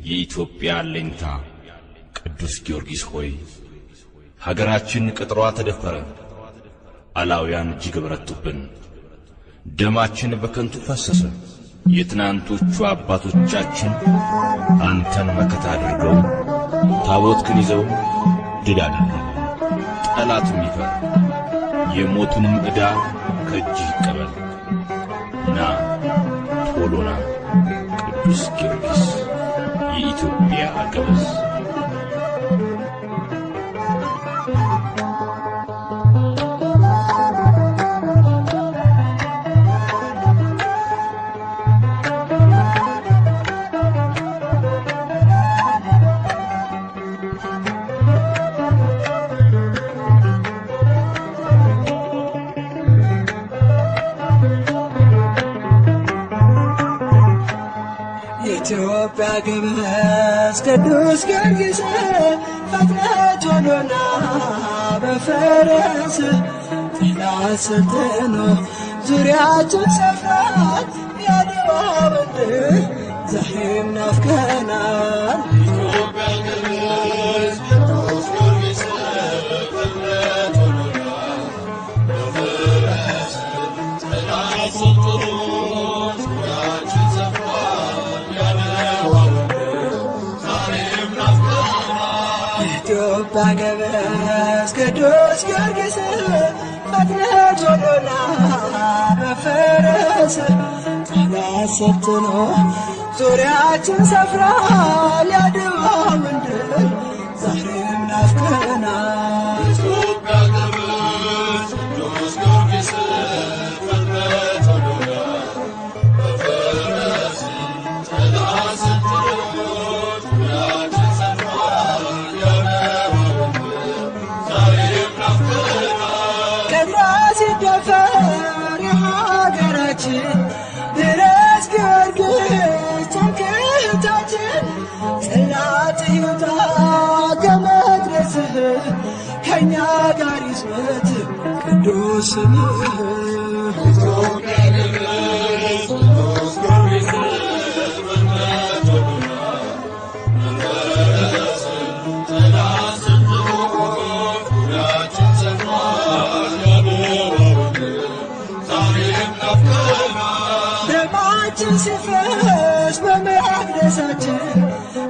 የኢትዮጵያ አለኝታ ቅዱስ ጊዮርጊስ ሆይ ሀገራችን ቅጥሯ ተደፈረ፣ አላውያን እጅግ በረቱብን፣ ደማችን በከንቱ ፈሰሰ። የትናንቶቹ አባቶቻችን አንተን መከታ አድርገው ታቦትክን ይዘው ድል አደረጉ። ጠላትም ይፈር፣ የሞቱንም ዕዳ ከእጅ ይቀበል። ና ቶሎና ቅዱስ ጊዮርጊስ የኢትዮጵያ ገበዝ። ኢትዮጵያ ገበዝ ቅዱስ ጊዮርጊስ ፈጥነህ ቶሎና በፈረስ ጠላት ሰልጥኖ ዙሪያችን ሰፍሯል። የአድዋ ምድር ዛሬም ናፍቀናል። ኢትዮጵያ ገበዝ ቅዱስ ጊዮርጊስ ፈጥነህ ቶሎና በፈረስ ጠላት ሰልጥኖ ኢትዮጵያ ገበዝ ቅዱስ ጊዮርጊስ ፈጥነህ ቶሎና በፈረስ ጠላት ሰልጥኖ ዙሪያችን ሰፍሯል። የአድዋ ምድር ዛሬም ናፍቀናል። ኢትዮጵያ ገበዝ ቅዱስ ጊዮርጊስ ፈጥነህ ቶሎና በፈረስ ጠላት ሰልጥኖ ዙሪያችን ሰፍሯል። ሲደፈር የሀገራችን ድረስ ጊዮርጊስ ትምክህታችን ጠላት ይውጣ ከመቅደስህ ከእኛ ጋር ይስበት ቅዱስ ስምህ። ኢትዮጵያ ገበዝ ቅዱስ ጊዮርጊስ ፈጥነህ ቶሎና በፈረስ ጠላት ሰልጥኖ ዙሪያችን ሰፍሯል። ደማችን ሲፈስ በመቅደሳችን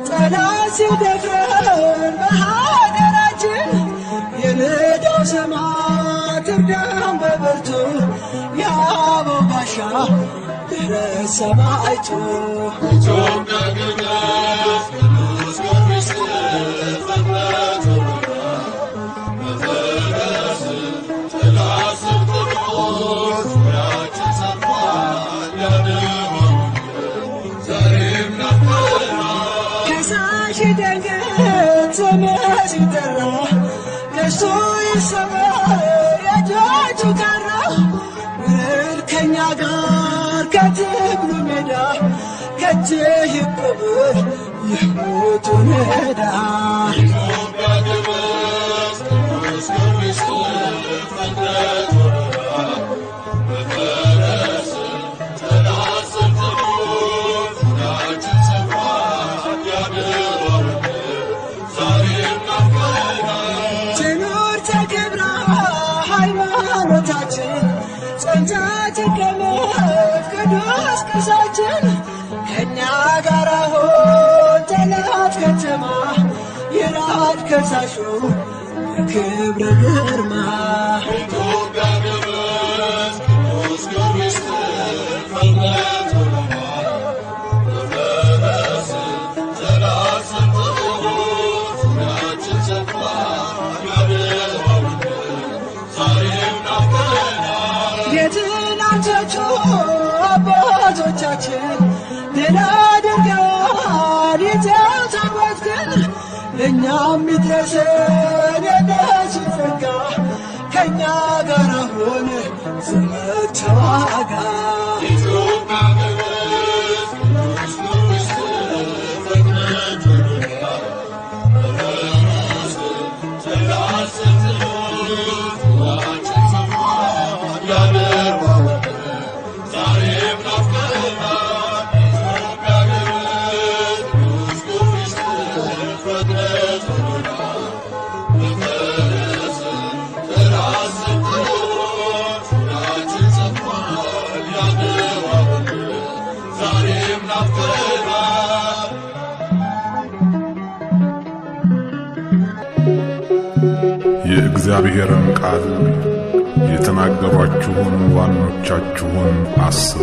ጠላት ሲደፍረን በሀገራችን የንዳው ሰማዕት እርዳን በብርቱ የአበው ጋሻ ድረስ ሰማዕቱ። ኢትዮጵያ ገበዝ ቅዱስ ጊዮርጊስ ፈጥነህ ቶሎና በፈረስ ጠላት ሰልጥኖ ዙሪያችን ሰፍሯል። የአድዋ ምድር ዛሬም ናፍቀናል። ከሳሽ ደንገት ስምህ ሲጠራ ደስቶ ይሰበር የእጆቹ ካራ። ውረድ ከእኛ ጋር ከትግሉ ሜዳ ከእጅህ ይቀበል የሞቱን ዕዳ። ኢትዮጵያ ገበዝ ቅዱስ ጊዮርጊስ ፈጥነህ ቶሎና በፈረስ ጠላት ሰልጥኖ ዙሪያችን ሰፍሯል። የአድዋ ምድር ዛሬም ናፍቀናል። ትኑር ተከብራ ሃይማኖታችን ጸንታ ትቀመጥ ቅዱስ ቅርሳችን። ከእኛ ጋር አሁን ጠላት ከተማ ይራድ ከሳሹ የክብር ግርማ። ኢትዮጵያ ገበዝ ቅዱስ ጊዮርጊስ ፈጥነህ ቶሎና በፈረስ ጠላት ሰልጥኖ ዙሪያችን ሰፍሯል። የአድዋ ምድር ዛሬም ናፍቀናል። የትናንቶቹ አባቶቻችን ድል አድርገዋል። ይዘው ታቦትህን ለእኛም ይድረሰን የነሱ ጸጋ። ከእኛ ጋር ሆነ ዘመድ ተዋጋ። ኢትዮጵያ ገበዝ ቅዱስ ጊዮርጊስ ፈጥነህ ቶሎና በፈረስ ጠላት ሰልጥኖ ዙሪያችን ሰፍሯል። የአድዋ ምድር ዛሬም ናፍቀናል። ኢትዮጵያ ገበዝ ቅዱስ የእግዚአብሔርን ቃል የተናገሯችሁን ዋኖቻችሁን አስቡ።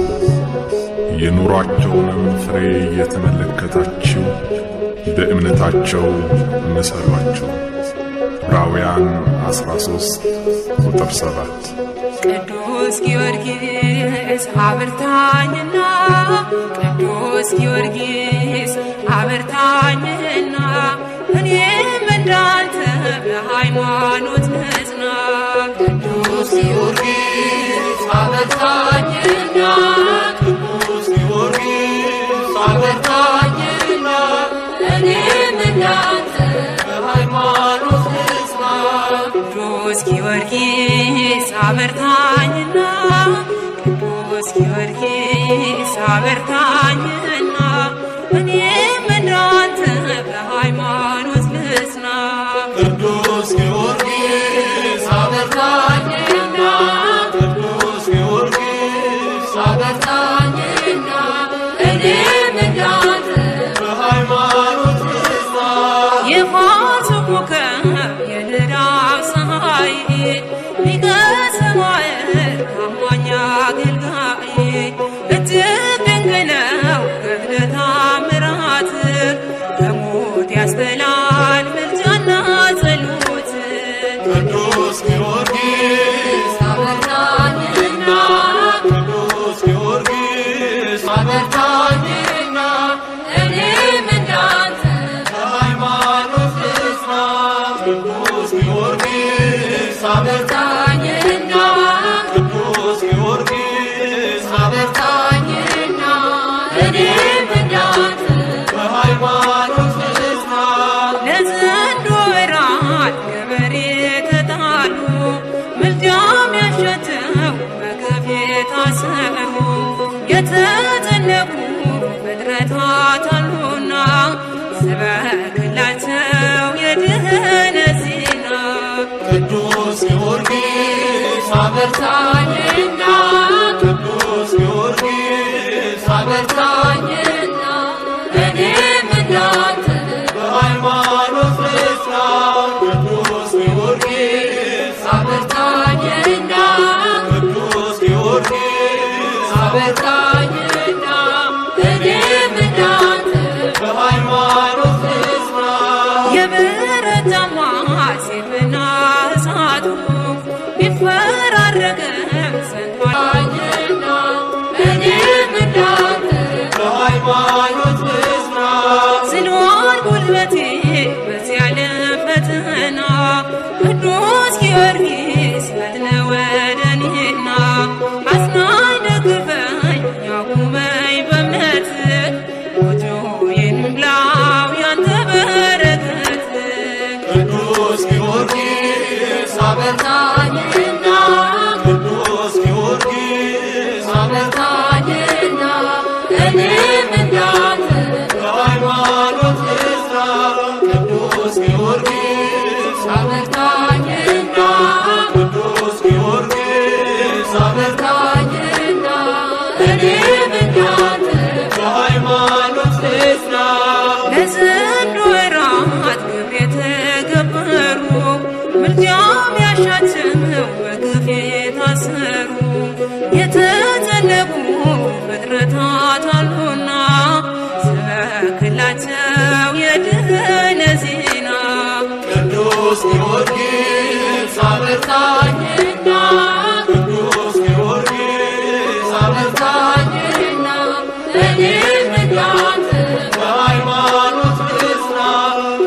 የኑሯቸውንም ፍሬ እየተመለከታችሁ በእምነታቸው ምሰሏቸው። ዕብራውያን 13 ቁጥር 7። ቅዱስ ጊዮርጊስ አበርታኝና ቅዱስ ጊዮርጊስ አበርታኝና እኔም እንዳንተ በሃይማኖት ንጽና። ቅዱስ ጊዮርጊስ አበርታኝና ቅዱስ ጊዮርጊስ አበርታኝና እኔም እንዳንተ በሃይማኖት ንጽና። ቅዱስ ጊዮርጊስ አበርታኝና ቅዱስ ጊዮርጊስ አበርታኝና እኔም እንዳንተ በሃይማኖት ንጽና። ቅዱስ ጊዮርጊስ አበርታኝና ቅዱስ ጊዮርጊስ አበርታኝና እኔም እንዳንተ በሃይማኖት ንጽና። የፋርስ ኮከብ የንዳው ፀሐይ ሊቀ ሰማዕት ታማኝ አገልጋይ እጅግ ድንቅ ነው ገድለ ተአምራት ከሞት ያስጥላል ምልጃና ጸሎት። ቅዱስ ጊዮርጊስ አበርታኝና ቅዱስ ጊዮርጊስ አበርታኝና እኔም እንዳንተ በሃይማኖት ንጽና። ቅዱስ ጊዮርጊስ አበርታኝና ቅዱስ ጊዮርጊስ አበርታኝና እኔም እንዳንተ በሃይማኖት ንጽና። ለዘንዶ እራት ገበሬ ተጣሉ ምልጃም ያሸተው በገፍ የታሰሩ የተጨነቁ ፍጥረታት አሉና ስበክላቸው የድኅነት ዜና። ቅዱስ ጊዮርጊስ አበርታኝና ቅዱስ ጊዮርጊስ አበርታኝና እኔም እንዳንተ በሃይማኖት ንጽና። ቅዱስ ጊዮርጊስ አበርታኝና ቅዱስ ጊዮርጊስ አበርታኝና እኔም እንዳንተ በሃይማኖት ንጽና። የበረታማ ሰይፍና እሳቱ ቢፈራረቅም ጸንቷልና እኔም እንዳንተ በሃይማኖት ንጽና። ዝሏል ጉልበቴ በዚህ ዓለም ፈተና ቅዱስ ጊዮርጊስ ፈጥነ ወደ እኔና አጽናኝ ደግፈኝ ያቁመኝ በእምነት ጎጆዬን ሙላው ያንተ በረከት። ቅዱስ ጊዮርጊስ አበርታኝና ቅዱስ ጊዮርጊስ አበርታኝና እኔም እንዳንተ በሃይማኖት ንጽና። ቅዱስ ጊዮርጊስ አበርታኝና ቅዱስ ጊዮርጊስ አበርታኝና እኔም እንዳንተ በሃይማኖት ንጽና። ለዘንዶ እራት ግብር የተገበሩ ምልጃም ያሻቸው በግፍ የታሰሩ የተጨነቁ ፍጥረታት አሉና ስበክላቸው የድኅነት ዜና። ቅዱስ ጊዮርጊስ አበርታኝና ቅዱስ ጊዮርጊስ አበርታኝና እኔም እንዳንተ በሃይማኖት ንጽና።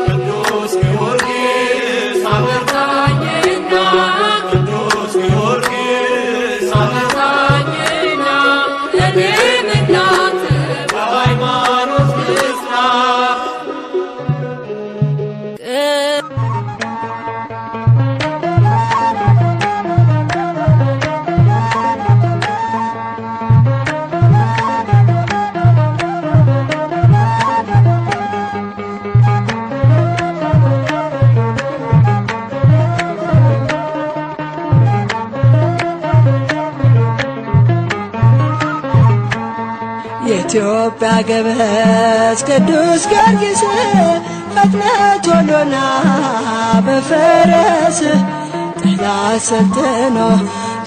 ቅዱስ ጊዮርጊስ አበርታኝና ቅዱስ ጊዮርጊስ አበርታኝና እኔም እንዳንተ በሃይማኖት ንጽና። የኢትዮጵያ ገበዝ ቅዱስ ጊዮርጊስ ፈጥነህ ቶሎና በፈረስ ጠላት ሰልጥኖ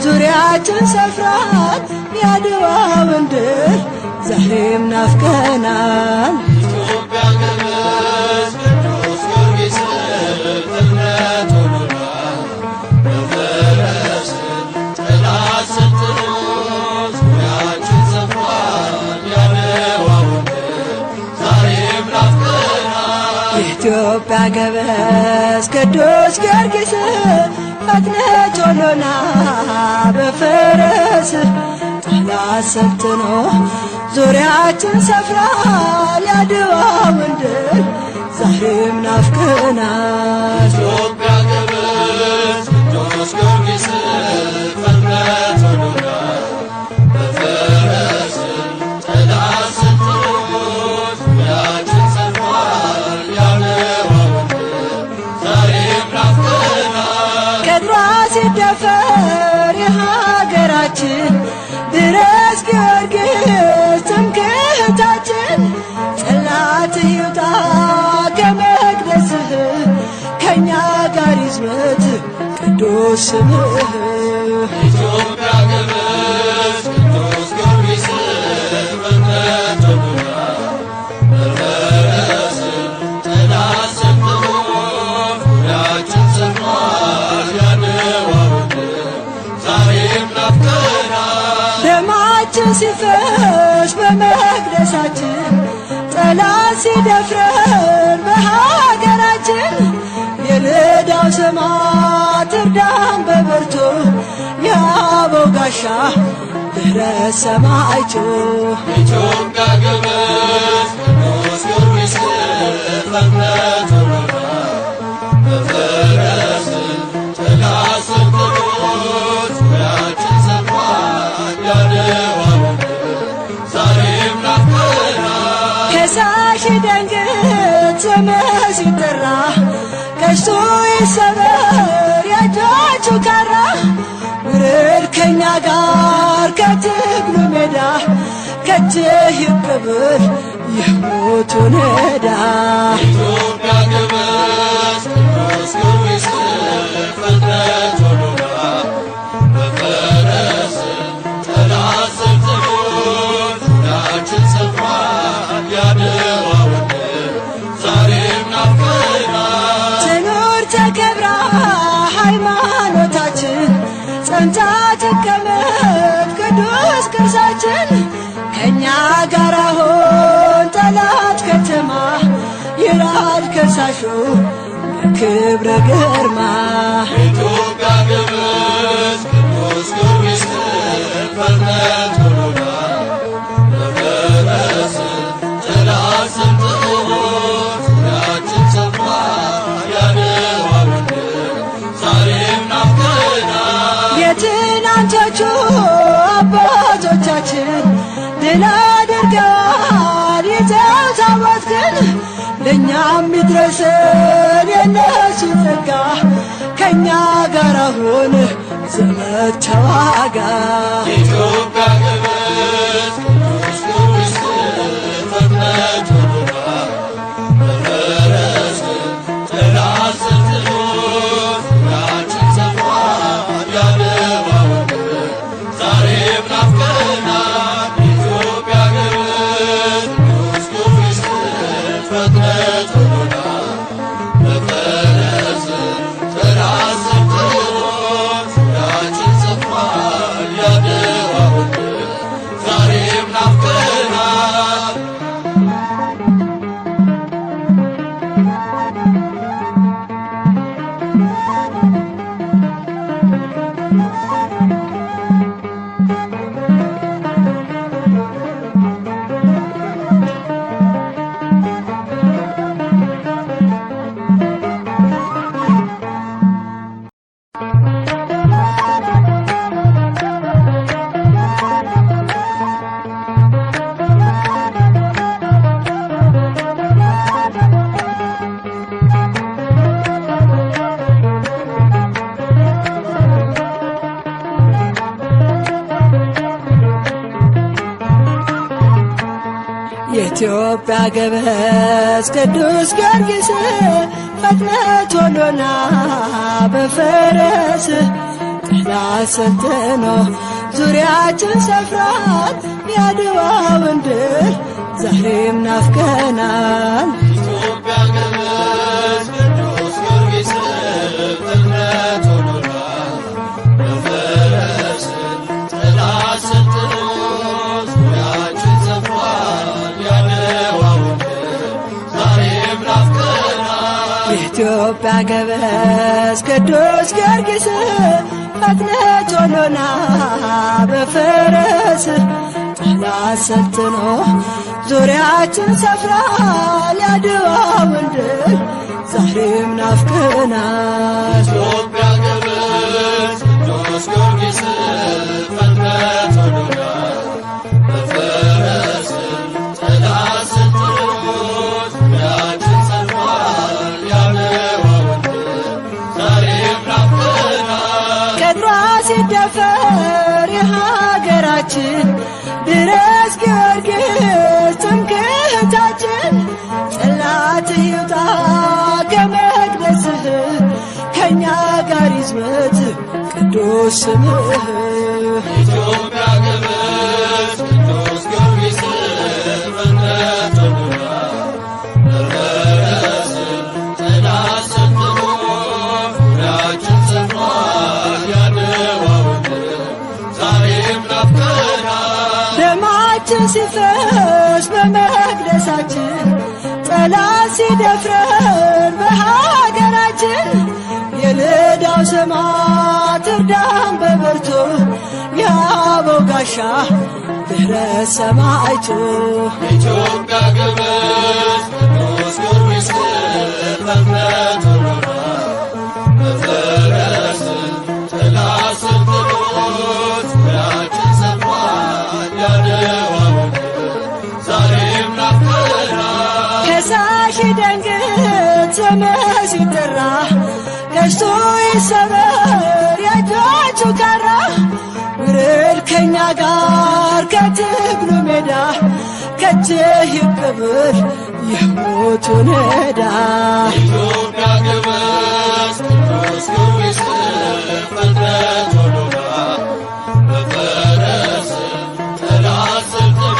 ዙሪያችን ሰፍሯል የአድዋውን ድል ዛሬም ናፍቀናል። ኢትዮጵያ ገበዝ ቅዱስ ጊዮርጊስ ፈጥነህ ቶሎና በፈረስ ጠላት ሰልጥኖ ዙሪያችን ሰፍሯል የአድዋውን ድል ዛሬም ናፍቀናል። የኢትዮጵያ ገበዝ ቅዱስ ጊዮርጊስ ፈጥነህ ቶሎና በፈረስ ጠላት ሰልጥኖ ዙሪያችን ሰፍሯል የአድዋውን ድል ዛሬም ናፍቀናል። ኢትዮጵያ ገበዝ ቅዱስ ጊዮርጊስ ፈጥነህ ቶሎና በፈረስ ጠላት ሰልጥኖ ዙሪያችን ሰፍሯል የአድዋውን ድል ዛሬም ናፍቀናል። ቀድሯ ሲደፈር የሀገራችን ድረስ ጊዮርጊስ ትምክህታችን ጠላት ይውጣ ከመቅደስህ ከእኛ ጋር ይዝመት ቅዱስ ስምህ። ኢትዮጵያ ገበዝ ቅዱስ ጊዮርጊስ ፈጥነህ ቶሎና በፈረስ ጠላት ሰልጥኖ ዙሪያችን ሰፍሯል የአድዋውን ድል ዛሬም ናፍቀናል። ደማችን ሲፈስ በመቅደሳችን ጠላት ሲደፍረን በሀገራችን የልዳው ሰማዕት እርዳን በብርቱ የአበው ጋሻ ድረስ ሰማዕቱ። ኢትዮጵያ ገበዝ ቅዱስ ጊዮርጊስ ፈጥነህ ቶሎና በፈረስ ጠላት ሰልጥኖ ዙሪያችን ሰፍሯል የአድዋውን ድል ዛሬም ናፍቀናል። ከሳሽ ደንግጥ ስምህ ሲጠራ ቀስቱ ይሰበር የእጆቹ ካራ ውረድ ከእኛ ጋር ከትግሉ ሜዳ ከእጅህ ይቀበል የሞቱን ዕዳ። ኢትዮጵያ ገበዝ ቅዱስ ጊዮርጊስ ፈጥነህ ቶሎና በፈረስ ጠላት ሰልጥኖ ዙሪያችን ሰፍሯል የአድዋውን ድል ዛሬም ናፍቀናል። ትኑር ተከብራ ሃይማኖታችን ጸንታ ትቀመጥ ቅዱስ ቅርሳችን ከእኛ ጋር አሁን ጠላት ከተማ ይራድ ከሳሹ በክብረ ግርማ። ኢትዮጵያ ገበዝ ቅዱስ ጊዮርጊስ ፈጥነህ ቶሎና በፈረስ ጠላት ሰልጥኖ ዙሪያችን ሰፍሯል የአድዋውን ድል ዛሬም ናፍቀናል። የትናንቶቹ አባቶቻችን ድል አድርገዋል ይዘው ታቦት ግን ለእኛም ይድረሰን የነሱ ጸጋ ከእኛ ጋር አሁን ዘመድ ተዋጋ። ኢትዮጵያ ገበዝ ቅዱስ ጊዮርጊስ ፈጥነህ ቶሎና በፈረስ ጠላት ሰልጥኖ ዙሪያችን ሰፍሯል የአድዋውን ድል ዛሬም ናፍቀናል። ኢትዮጵያ ገበዝ ቅዱስ ጊዮርጊስ ፈጥነህ ቶሎና በፈረስ ጠላት ሰልጥኖ ዙሪያችን ሰፍሯል የአድዋውን ድል የኢትዮጵያ ገበዝ ቅዱስ ጊዮርጊስ ፈጥነህ ቶሎና በፈረስ ጠላት ሰልጥኖ ዙሪያችን ሰፍሯል የአድዋውን ድል ዛሬም ናፍቀናል። ኢትዮጵያ ገበዝ ቅዱስ ጊዮርጊስ ፈጥነህ ቶሎና በፈረስ ጠላት ሰልጥኖ ዙሪያችን ሰፍሯል የአድዋውን ድል ዛሬም ናፍቀናል። የኢትዮጵያ ገበዝ ቅዱስ ጊዮርጊስ ፈጥነህ ቶሎና በፈረስ ጠላት ሰልጥኖ ዙሪያችን ሰፍሯል የአድዋውን ድል ዛሬም ናፍቀናል። ኢትዮጵያ ገበዝ ቅዱስ ጊዮርጊስ ፈጥነህ ቶሎና በፈረስ ጠላት ሰልጥኖ ዙሪያችን ሰፍሯል የአድዋውን ድል ዛሬም ናፍቀናል። ቅጥሯ ሲደፈር የሀገራችን ድረስ ጊዮርጊስ ትምክህታችን ጠላት ይውጣ ከመቅደስህ ከእኛ ጋር ይዝመት ቅዱስ ስምህ። ኢትዮጵያ ገበዝ ቅዱስ ጊዮርጊስ ፈጥነህ ቶሎና በፈረስ ጠላት ሰልጥኖ ዙሪያችን ሰፍሯል የአድዋውን ድል ዛሬም ናፍቀናል። ደማችን ሲፈስ በመቅደሳችን ጠላት ሲደፍረን በሀገራችን የልዳው ሰማዕት እርዳን በብርቱ የአበው ጋሻ ድኅረት ሰማዕቱ። ኢትዮጵያ ገበዝ ቅዱስ ጊዮርጊስ ፈጥነህ ቶሎና በፈረስ ጠላት ሰልጥኖ ዙሪያችን ሰፍሯል የአድዋውን ድል ዛሬም ናፍቀናል። ከሳሽ ደንግጥ ስምህ ሲጠራ ቀስቱ ይሰበር የእጆቹ ካራ ውረድ ከእኛ ጋር ከትግሉ ሜዳ ከእጅህ ይቀበል የሞቱን ዕዳ። ኢትዮጵያ ገበዝ ቅዱስ ጊዮርጊስ ፈጥነህ ቶሎና በፈረስ ጠላት ሰልጥኖ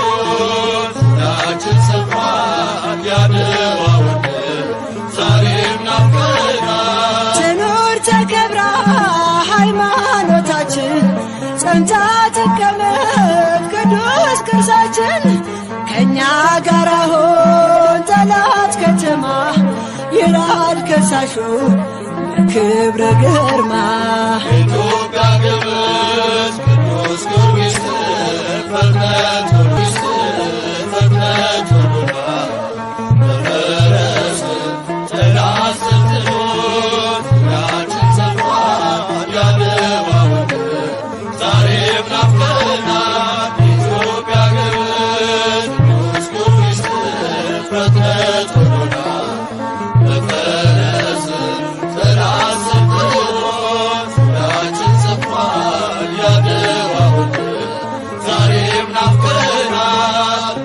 ዙሪያችን ሰፍሯል የአድዋውን ድል ዛሬም ናፍቀናል። ትኑር ተከብራ ሃይማኖታችን ጸንታ ትቀመጥ ቅዱስ ቅርሳችን ከእኛ ጋር አሁን ጠላት ከተማ ይላል ከሳሹ በክብረ ግርማ። ኢትዮጵያ ገበዝ ቅዱስ ጊዮርጊስ ፈጥነህ ቶሎና በፈረስ ጠላት ሰልጥኖ ዙሪያችን ሰፍሯል የአድዋውን ድል ዛሬም ናፍቀናል። ኢትዮጵያ ገበዝ ቅዱስ ጊዮርጊስ ፈጥነህ ቶሎና በፈረስ ጠላት ሰልጥኖ ዙሪያችን ሰፍሯል የአድዋውን ድል ዛሬም ናፍቀናል።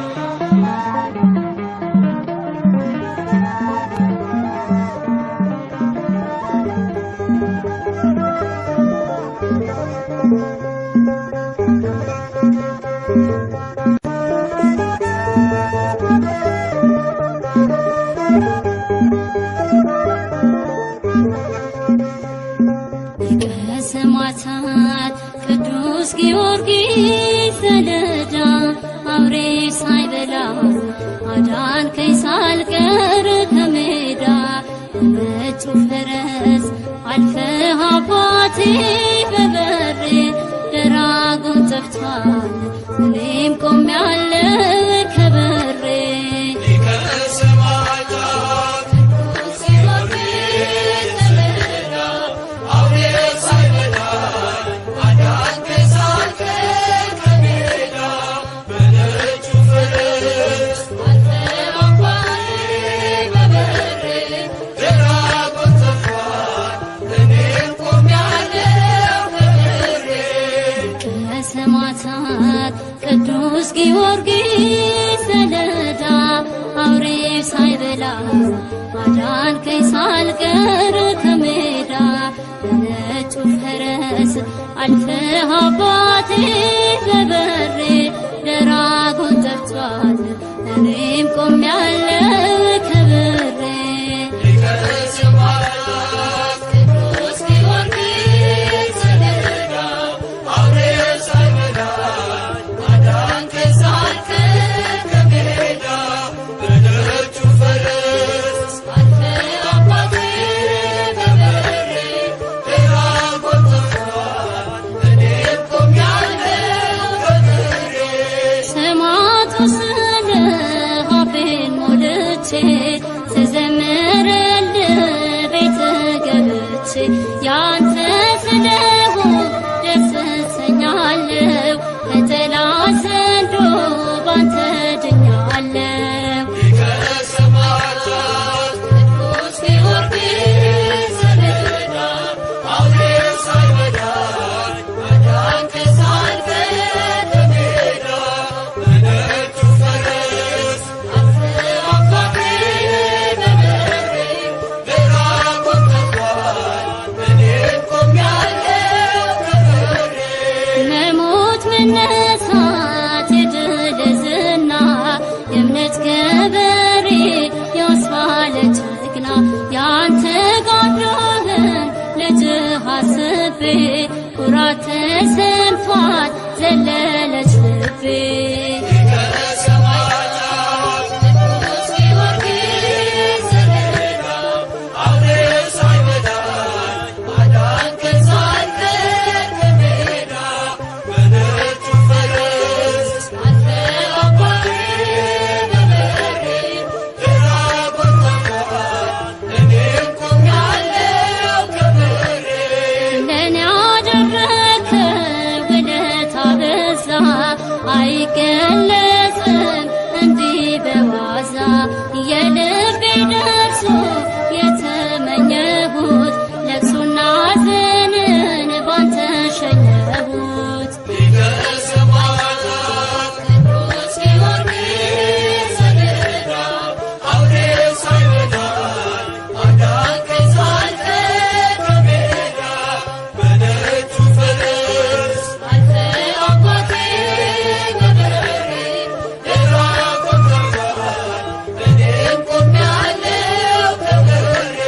ሊቀ ሰማዕታት ቅዱስ ጊዮርጊስ ሰሌዳ አውሬ ሳይበላ አዳንከኝ ሳልቀር ከሜዳ በነጩ ፈረስ አልፈህ አባቴ በበሬ ደራጉን ጠፍቷል እኔም ቆሜያለሁ ከበሬ። ሊቀ ሰማዕታት ቅዱስ ጊዮርጊስ ሰሌዳ አውሬ ሳይበላ አዳንከኝ ሳልቀር ከሜዳ በነጩ ፈረስ አልፈህ አባቴ በበሬ ደራጉን ጠፍቷል እኔም ቆሜያለሁ አዳንከኝ ሳልቀር ከሜዳ በነጩ ፈረስ አልፈህ አባቴ በበሬ ደራጎን ጠፍቷል እኔም ቆሜያለሁ ከበሬ ሊቀ ሰማዕታት ቅዱስ ጊዮርጊስ ሰሌዳ አውሬ ሳይበላኝ አዳንከኝ ሳልቀር ከሜዳ በነጩ ፈረስ አልፈህ አባቴ በበሬ ደራጎን ጠፍቷል እኔም ቆሜያለሁ ከበሬ ሰማዕቱ ስለ አፌን ሞልቼ ስዘምርልህ ቤት ገብቼ ያንተ ስለሆን ደስ እሰኛለሁ ከጠላት ዘንዶ ባንተ ድኛለሁ። ሊቀ ሰማዕታት ቅዱስ ጊዮርጊስ ሰሌዳ አውሬ ሳይበላኝ አዳንከኝ ሳልቀር ከሜዳ በነጩ ፈረስ አልፈህ አባቴ በበሬ ደራጎን ጠፍቷል እኔም ቆሜያለሁ ከበሬ መሞት መነሳት የድል ዝና የእምነት ገበሬ ያስባለ ጀግና ያንተ ጋሻህን ልጅህ አስቤ ኩራት ተሰምቷት ዘለለች ልቤ ሊቀ ሰማዕታት ቅዱስ ጊዮርጊስ ሰሌዳ አውሬ ሳይበላኝ አዳንከኝ ሳልቀር ከሜዳ በነጩ ፈረስ አልፈህ አባቴ በበሬ ደራጎን ጠፍቷል እኔም ቆሜያለሁ ከበሬ ለእኔ ያደረግከው ውለታ በዛ አይገለጽም እንዲህ በዋዛ የልቤ ደርሶ የተመኘሁት ለቅሶና ሐዘንን ባንተ ሸኘሁት። ሊቀ ሰማዕታት ቅዱስ ጊዮርጊስ ሰሌዳ አውሬ ሳይበላኝ አዳንከኝ ሳልቀር ከሜዳ በነጩ ፈረስ አልፈህ አባቴ በበሬ ደራጎን ጠፍቷል እኔም ቆሜያለሁ ከበሬ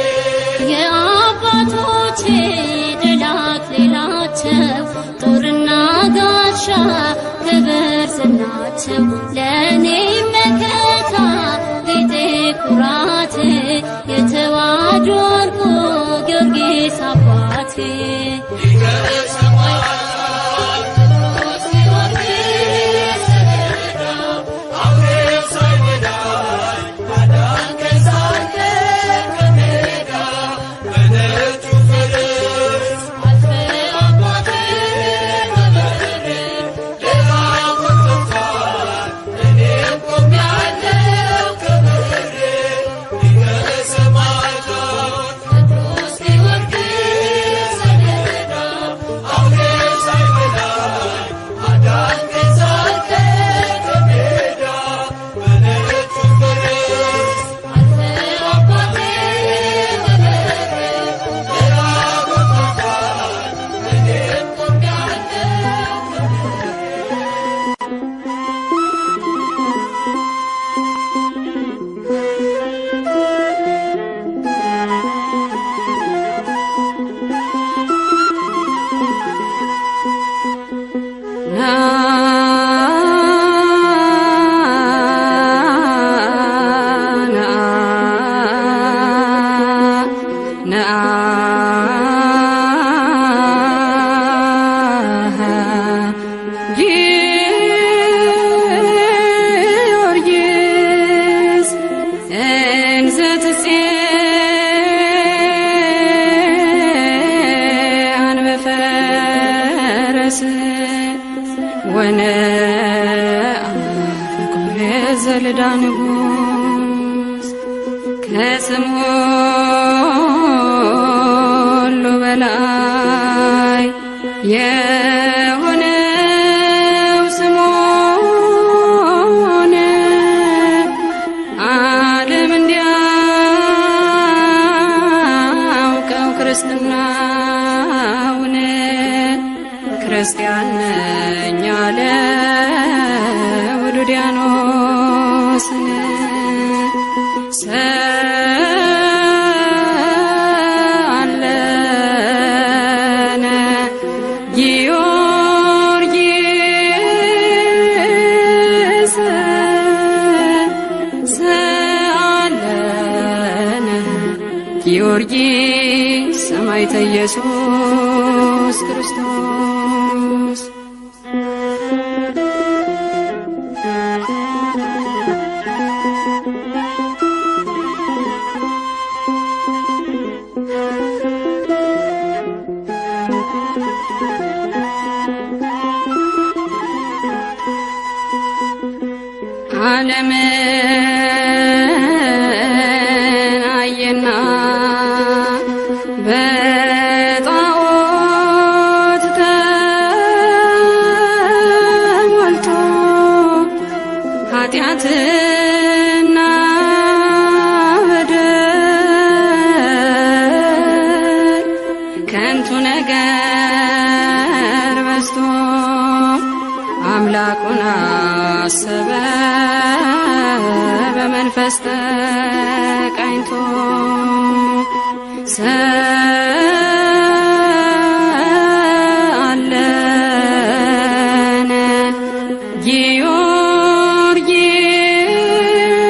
የአባቶቼ ድል አክሊላቸው ጦርና ጋሻ ክብር ዝናቸው ለእኔ መከታ ጌጤ ኩራቴ የተዋሕዶ ዕርቁ ጊዮርጊስ አባቴ ሊቀ ሰማዕታት ቅዱስ ጊዮርጊስ ሰሌዳ አውሬ ሳይበላኝ አዳንከኝ ሳልቀር ከሜዳ በነጩ ፈረስ አልፈህ አባቴ በበሬ ደራጎን ጠፍቷል እኔም ቆሜያለሁ ከበሬ ሊቀ ሰማዕታት ቅዱስ ጊዮርጊስ ሰሌዳ አውሬ ሳይበላኝ አዳንከኝ ሳልቀር ከሜዳ በነጩ ፈረስ አልፈህ አባቴ በበሬ ደራጎን ጠፍቷል እኔም ቆሜያለሁ ጊዮርጊስ እንዘ ትጼአን በፈረስ ወነአ ፍቁር ዘልዳ ንጉሥ ከስም ሁሉ በላይ የሆነው ስምዖን ዓለም እንዲያ ክርስትናውን ክርስቲያን ነኝ አለ ውዱዲያኖስን ሰአለነ ጊዮርጊስ ሰአለነ ጊዮርጊስ ሰማዕተ ኢየሱስ ክርስቶስ ዓለምን አየና በጣዖት ተሞልቶ ኃጢአትና በደል ከንቱ ነገር በዝቶ አምላኩን አሰበ በመንፈስ ተቃኝቶ ሰአለነ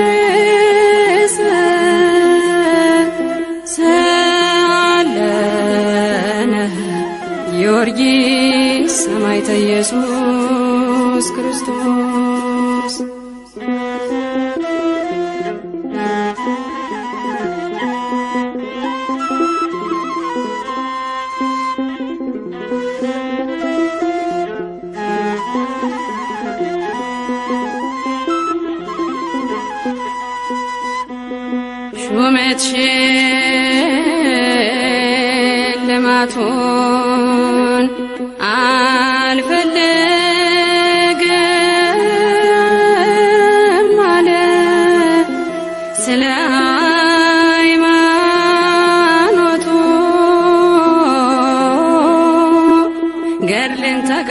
ጊዮርጊስ ሰአለነ ጊዮርጊስ ሰማዕተ ኢየሱስ ክርስቶስ ሹመት ሽልማቱን አልፈልግም አለ ስለ ሃይማኖቱ ገድልን ተጋደለ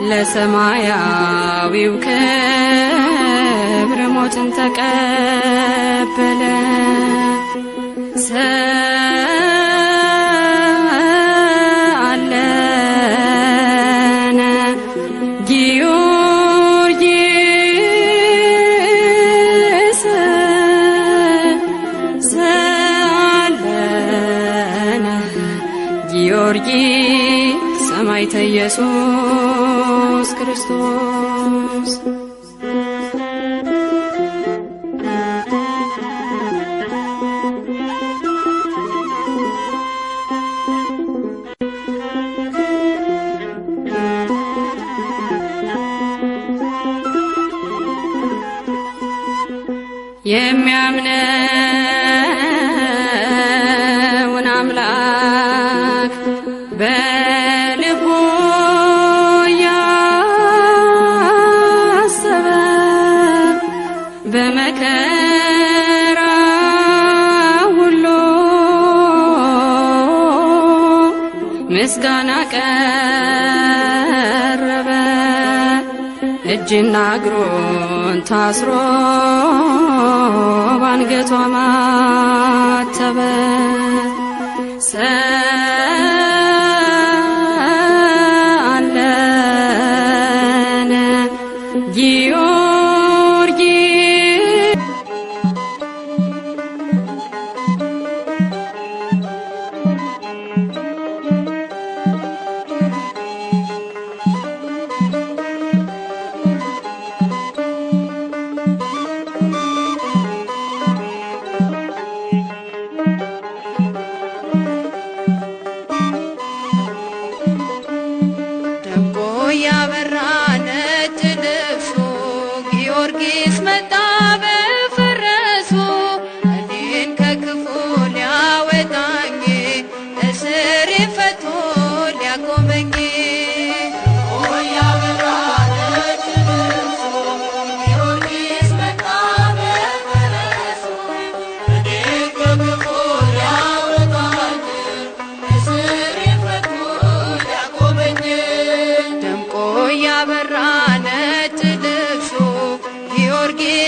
ለሰማያዊው ክብር ሞትን ተቀበለ ሰአለነ ጊዮርጊስ ሰአለነ ጊዮርጊስ ሰማዕተ ኢየሱስ ክርስቶስ የሚያምነውን አምላክ በልቡ ያሰበ በመከራ ሁሉ ምስጋና ቀረበ እጅና እግሩን ታስሮ ባንገቷ ማተበ ሰአለነ ጊዮርጊስ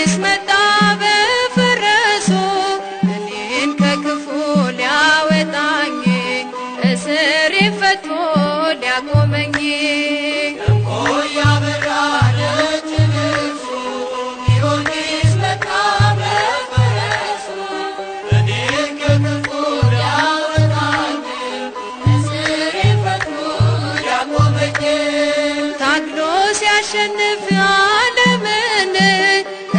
ጊዮርጊስ መጣ በፈረሱ እኔን ከክፉ ሊያወጣኝ እስር ፈቶ ሊያቆመኝ ሲያሸንፍ ዓለምን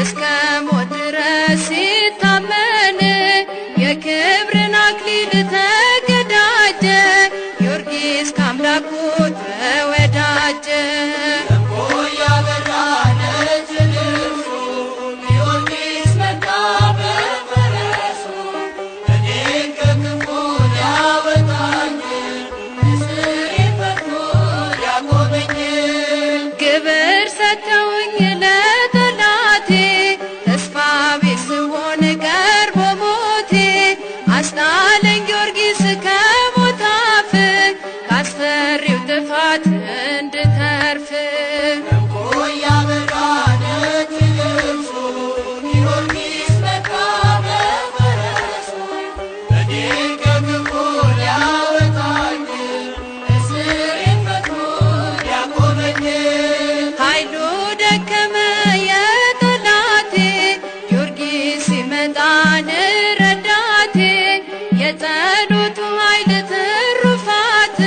እስከ ሞት ድረስ ሲታመን የክብርን አክሊል ተቀዳጀ ጊዮርጊስ ከአምላኩ ተወዳጀ። ግብር ሰጥተውኝ ለጠላቴ ተስፋ ቢስ ስሆን ቀርቦ ሞቴ አስጣለኝ ጊዮርጊስ ከሞት አፍ ካስፈሪው ጥፋት እንድተርፍ። ኃይሉ ደከመ የጠላቴ ጊዮርጊስ ሲመጣን ረዳቴ የጸሎቱ ኃይል ትሩፋት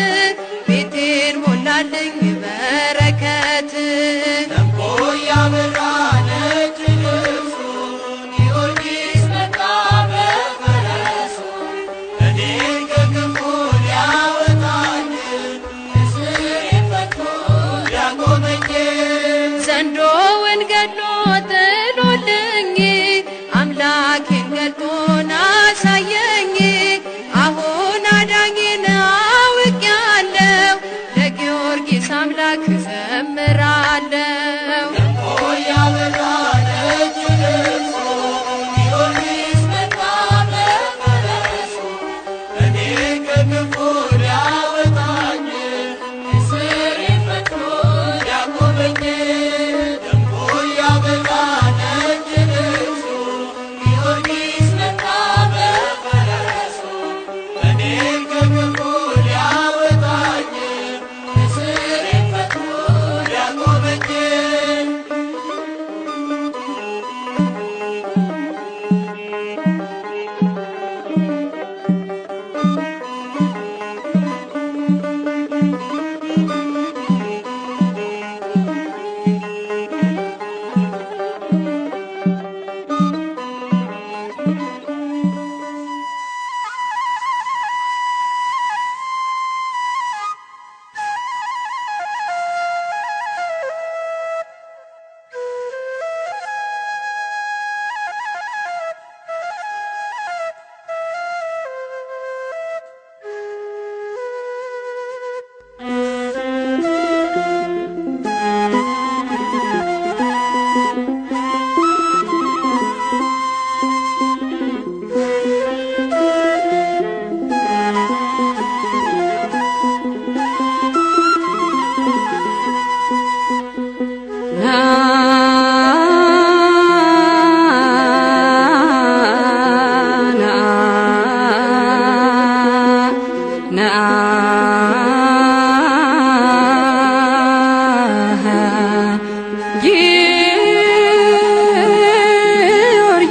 ቤቴን ሞላልኝ በረከት። ዘንዶውን ገድሎ ጥሎልኝ አምላኬን ገልጦን አሳየኝ። አሁን አዳኜን አውቄያለሁ ለጊዮርጊስ አምላክ ዘምራለሁ።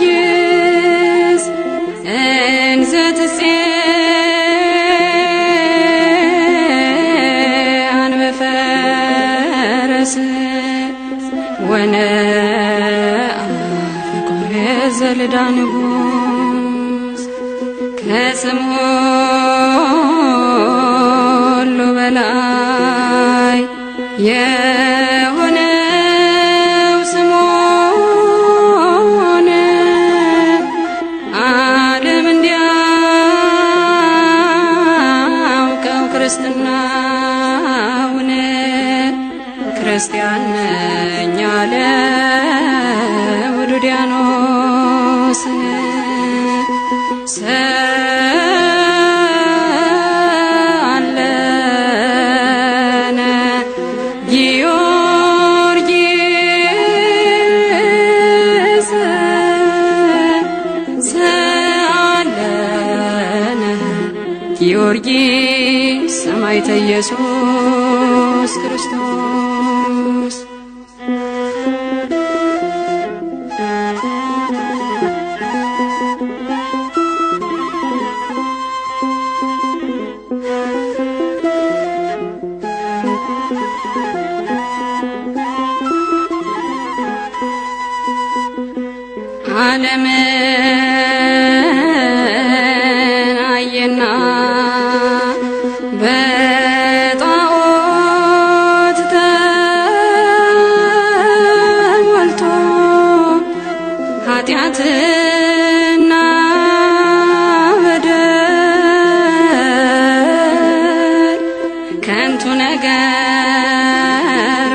ጊዮርጊስ እንዘ ትጼአን በፈረስ ወነአ ፍቁር ዘልዳ ንጉሥ ከስም ሁሉ በላይ የሆነው ስምዖን ዓለም እንዲያውቀው ክርስትናውን ክርስቲያን ነኝ አለ ውዱዲያኖስን ሰአለነ ጊዮርጊስ ሰማዕተ ኢየሱስ ክርስቶስ ዓለምን አየና በጣዖት ተሞልቶ ኃጢአትና በደል ከንቱ ነገር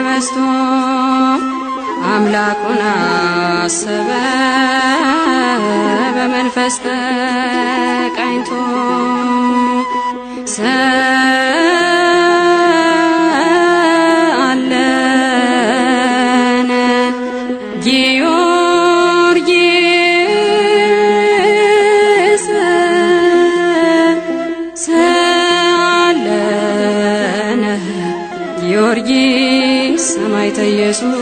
በዝቶ አምላኩን አሰበ በመንፈስ ተቃኝቶ ሰአለነ ጊዮርጊስ ሰአለነ ጊዮርጊስ ሰማዕተ ኢየሱስ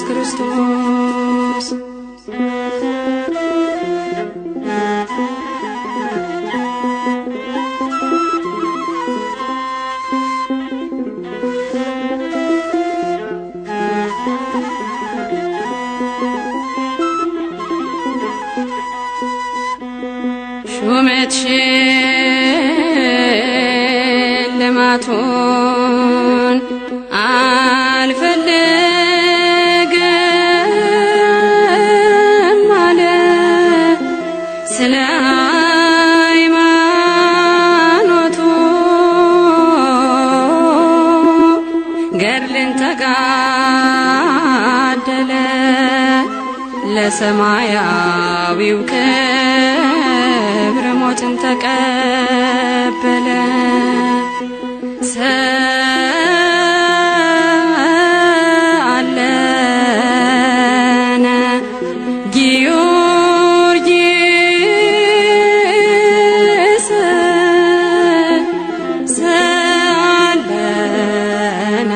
ክርስቶስ ሹመት ሽልማቱን አልፈልግም አለ ስለ ሃይማኖቱ ገድልን ተጋደለ ለሰማያዊው ክብር ሞትን ተቀበለ ሰአለነ ጊዮርጊስ ሰአለነ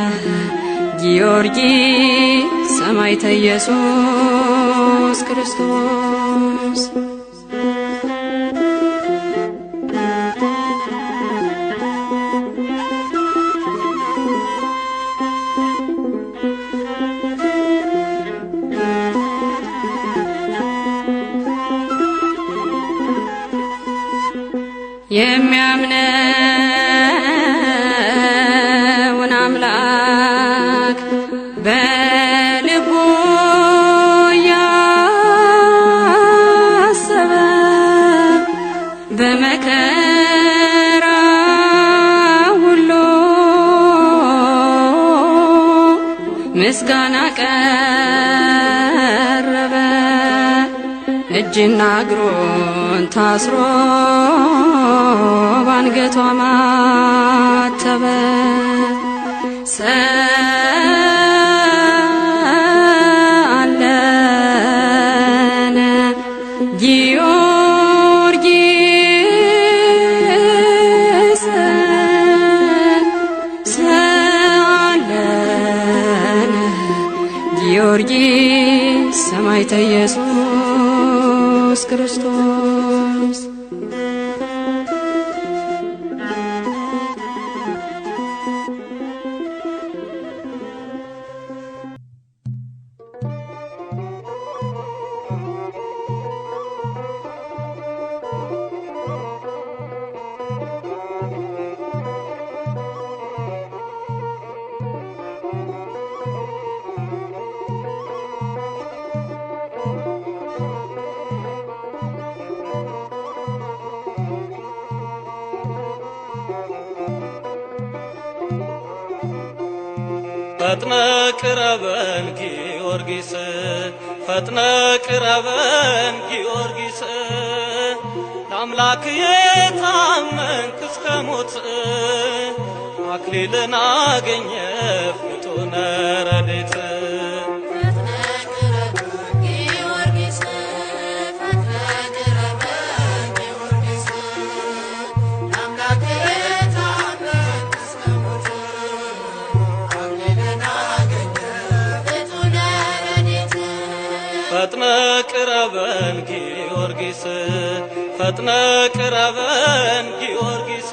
ጊዮርጊስ ሰማዕተ ኢየሱስ ክርስቶስ የሚያምነውን አምላክ በልቡ ያሰበ በመከራ ሁሉ ምስጋና ቀረበ እጅና እግሩን ታስሮ ባንገቷ ማተበ ሰአለነ ጊዮርጊስ ሰአለነ ጊዮርጊስ ሰማዕተ ኢየሱስ ክርስቶስ ፈጥነ ቅረበን ጊዮርጊስ ፈጥነ ቅረበን ጊዮርጊስ ለአምላክ የታመንክ እስከ ሞት አክሊልን አገኘ ፍጡነ ረድኤት Thank you. ፈጥነ ቅረበን ጊዮርጊስ ፈጥነ ቅረበን ጊዮርጊስ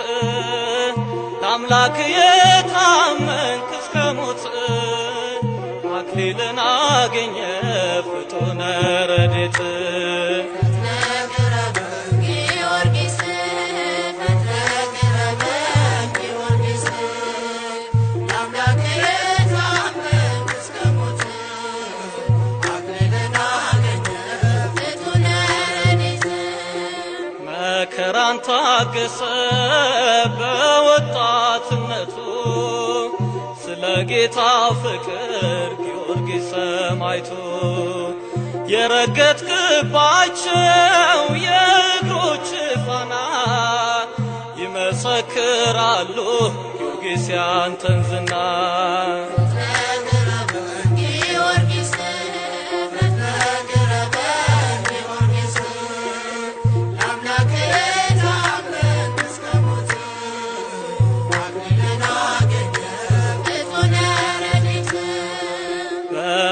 ለአምላክ የታመንክ እስከ ሞት አክሊልን አገኘ ፍጡነ ረድኤት መከራን ታገሰ በወጣትነቱ ስለ ጌታ ፍቅር ጊዮርጊስ ሰማዕቱ የረገጥክባቸው የእግሮች ፋና ይመሰክራሉ ጊዮርጊስ ያንተን ዝና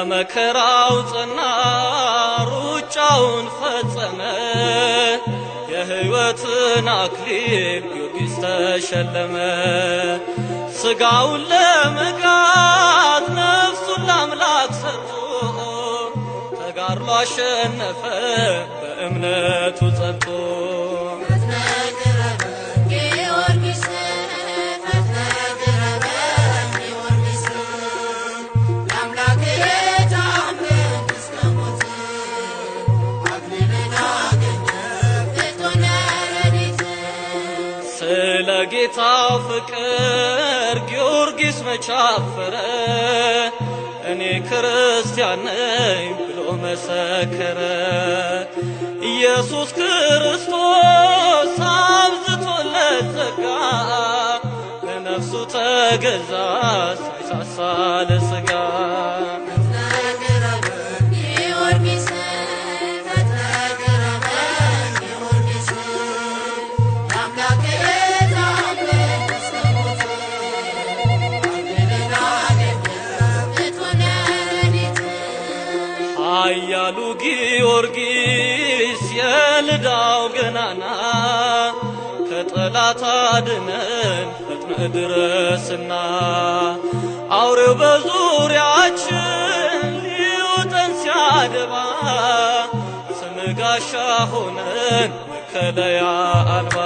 መከራው ጸና ሩጫውን ፈጸመ የሕይወትን አክሊል ጊዮርጊስ ተሸለመ ሥጋውን ለመጋት ነፍሱን ለአምላክ ሰጥቶ ተጋድሎ አሸነፈ በእምነቱ ጸንቶ ጌታው ፍቅር ጊዮርጊስ መቻፈረ እኔ ክርስቲያን ነኝ ብሎ መሰከረ ኢየሱስ ክርስቶስ አብዝቶለት ጸጋ ለነፍሱ ተገዛ ሳይሳሳ ለሥጋ ኃያሉ ጊዮርጊስ የልዳው ገናና ከጠላት አድነን ፈጥነ ድረስና አውሬው በዙሪያችን ሊውጠን ሲያደባ ስምህ ጋሻ ሆነን መከለያ አልባ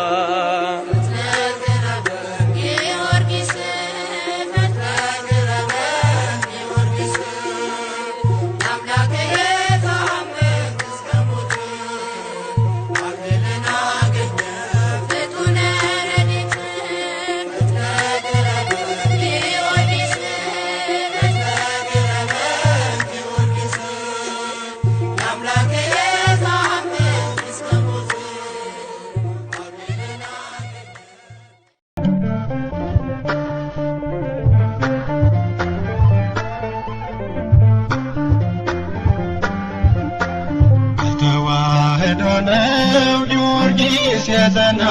የጸና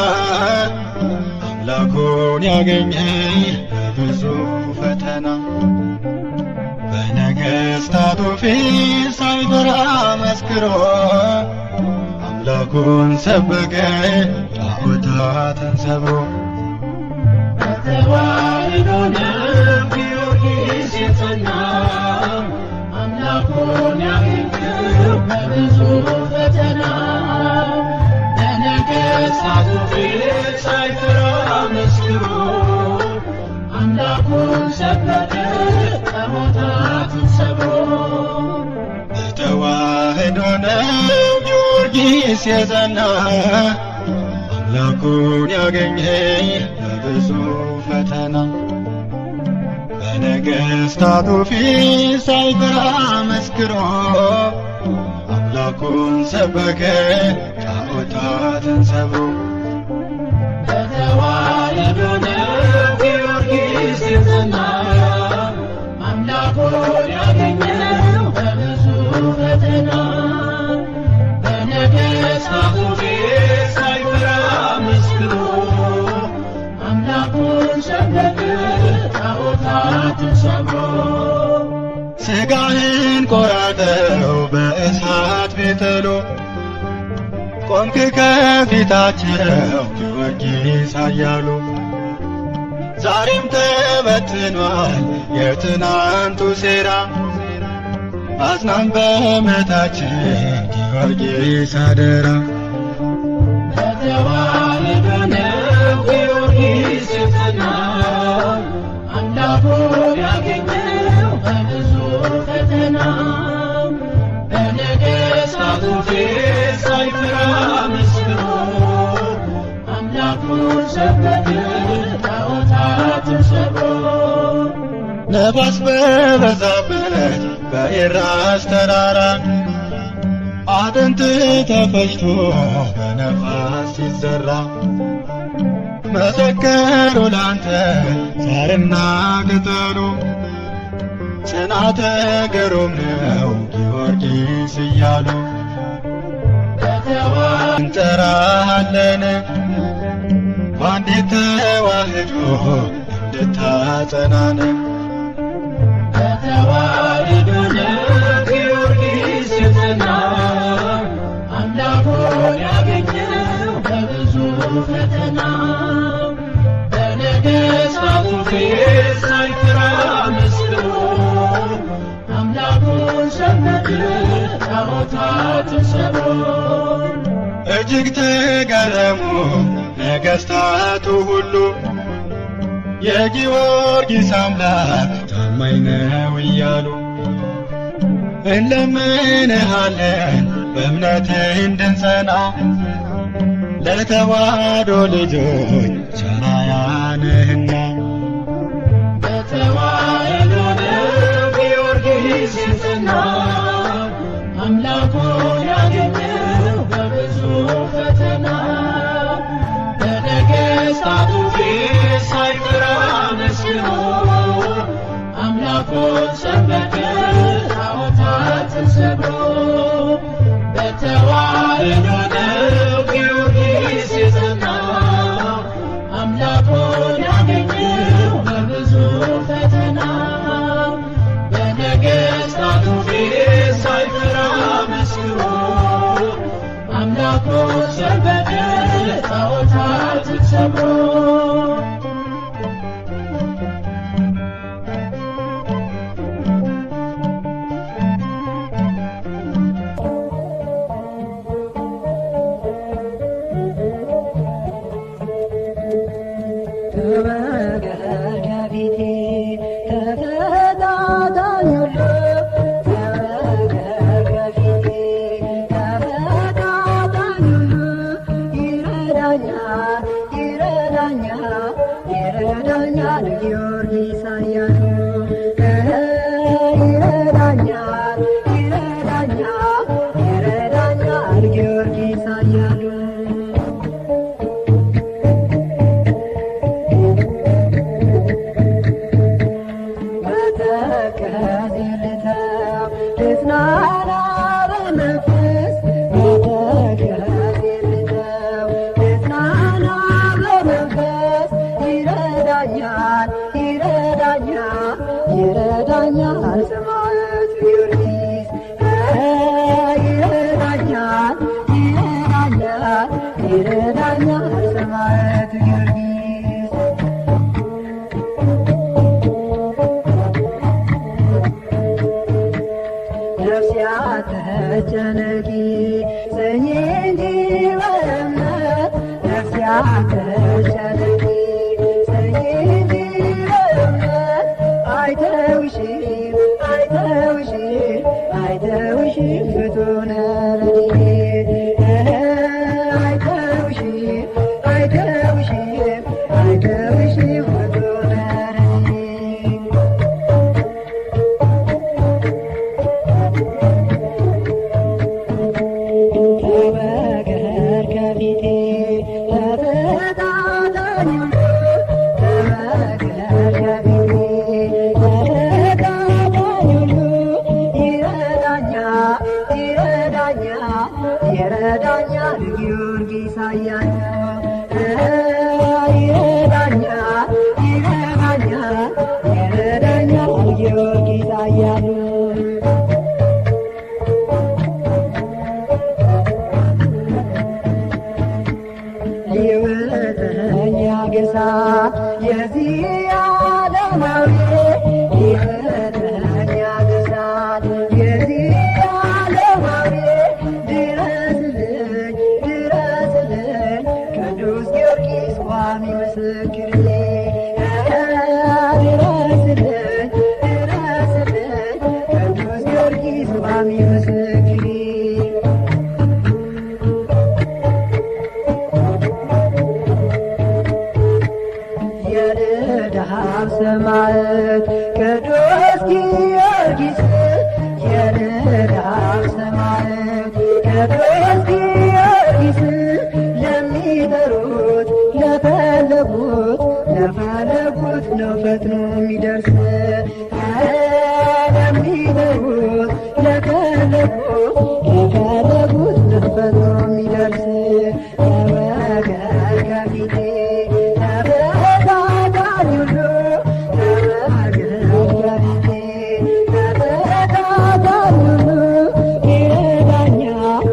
አምላኩን ያገኘ በብዙ ፈተና በነገሥታቱ ፊት ሳይፈራ መስክሮ አምላኩን ሰበከ ጣዖታትን ሰብሮ በተዋሕዶ ነው ጊዮርጊስ የጸና አምላኩን ያገኘ በብዙ ፈተና ነገሥታቱ ፊት ሳይፈራ መስክሮ አምላኩን ሰበከ ጣዖታትን ሰብሮ በተዋሕዶ ነው ጊዮርጊስ የጸና አምላኩን ያገኘ በብዙ ፈተና በነገሥታቱ ፊት ሳይፈራ መስክሮ አምላኩን ሰበከ ጣዖታትን ሰብሮ በተዋሕዶ ነው ጊዮርጊስ የጸና አምላኩን ያገኘ በብዙ ፈተና በነገሥታቱ ፊት ሳይፈራ መስክሮ አምላኩን ሰበከ ጣዖታትን ሰብሮ ሥጋህን ቆራርጠው በእሳት ጥሎ ቆምክ ከፊታቸው ጊዮርጊስ ኃያሉ። ዛሬም ተበትኗል የትናንቱ ሴራ አጽናን በእምነታችን ጊዮርጊስ አደራ። በተዋሕዶ ነው ጊዮርጊስ የጸናው አምላኩን ያገኘው በብዙ ፈተና በነገሥታቱ ፊት ሳይፈራ መስክሮ አምላኩን ሰበከ ጣዖታትን ሰብሮ። ነፋስ በበዛበት በኤራስ ተራራ አጥንት ተፈጭቶ በነፋስ ሲዘራ መሰከሩ ላንተ ሳርና ቅጠሉ ጽናተ ግሩም ነው ጊዮርጊስ እያሉ እንጠራሃለን በአንዲት ተዋሕዶ እንድታጸናን። በተዋሕዶ ነው ጊዮርጊስ የጸናው አምላኩን ያገኘው በብዙ ፈተና በነገሥታቱ ፊት ሳይፈራ መስክሮ አምላኩን ሰበከ ጣዖታትን ሰብሮ። እጅግ ተገረሙ ነገሥታቱ ሁሉ የጊዮርጊስ አምላክ ታማኝ ነው እያሉ እንለምንሃለን በእምነት እንድንጸና ለተዋሕዶ ልጆች ሰማያ ነህና። በተዋሕዶ ነው ጊዮርጊስ የጸናው አምላኩን ያገኘው በብዙ ፈተና በነገሥታቱ ፊት ሳይፈራ መስክሮ አምላኩን ሰበከ ጣዖታትን ሰብሮ። በተዋሕዶ ነው ጊዮርጊስ የጸናው አምላኩን ያገኘው በብዙ ፈተና በነገሥታቱ ፊት ሳይፈራ መስክሮ አምላኩን ሰበከ ጣዖታትን ሰብሮ። ይረዳኛል ጊዮርጊስ ኃያሉ ይረዳኛል ይረዳኛል ይረዳኛል ጊዮርጊስ ኃያሉ በተከዜ ልተው ልጽናና በመንፈስ በተከዜ ልተው ልጽናና በመንፈስ ይረዳኛል ይረዳኛል ይረዳኛል ሰማዕቱ ጊዮርጊስ ይረዳኛል ይረዳኛል ይረዳኛል ሰማዕቱ ጊዮርጊስ ነፍሴ አትጨነቂ ጽኚ እንጂ በእምነት ነፍሴ አትጨነቂ ጽኚ እንጂ በእምነት አይተውሽም አይተውሽም አይተውሽም ፍጡነ ረድኤት አይተውሽም አይተውሽም አይተውሽም ፍጡነ ረድኤት ተበገር ከፊቴ ተፈታታኝ ተበገር ከፊቴ ተፈታታኝ ይረዳኛል ይረዳኛል ይረዳኛል ጊዮርጊስ ኃያሉ ይረዳኛል ይረዳኛል ይረዳኛል ጊዮርጊስ ኃያሉ ቅዱስ ጊዮርጊስ ለሚጠሩት ለፈለጉት ነው ፈጥኖ የሚደርስ ለሚጠሩት ለፈለጉት ነው ፈጥኖ የሚደርስ ተወገድ ከፊቴ ተበታታኝ ሁሉ ተወገድ ከፊቴ ተበታታኝ ሁሉ ይረዳኛል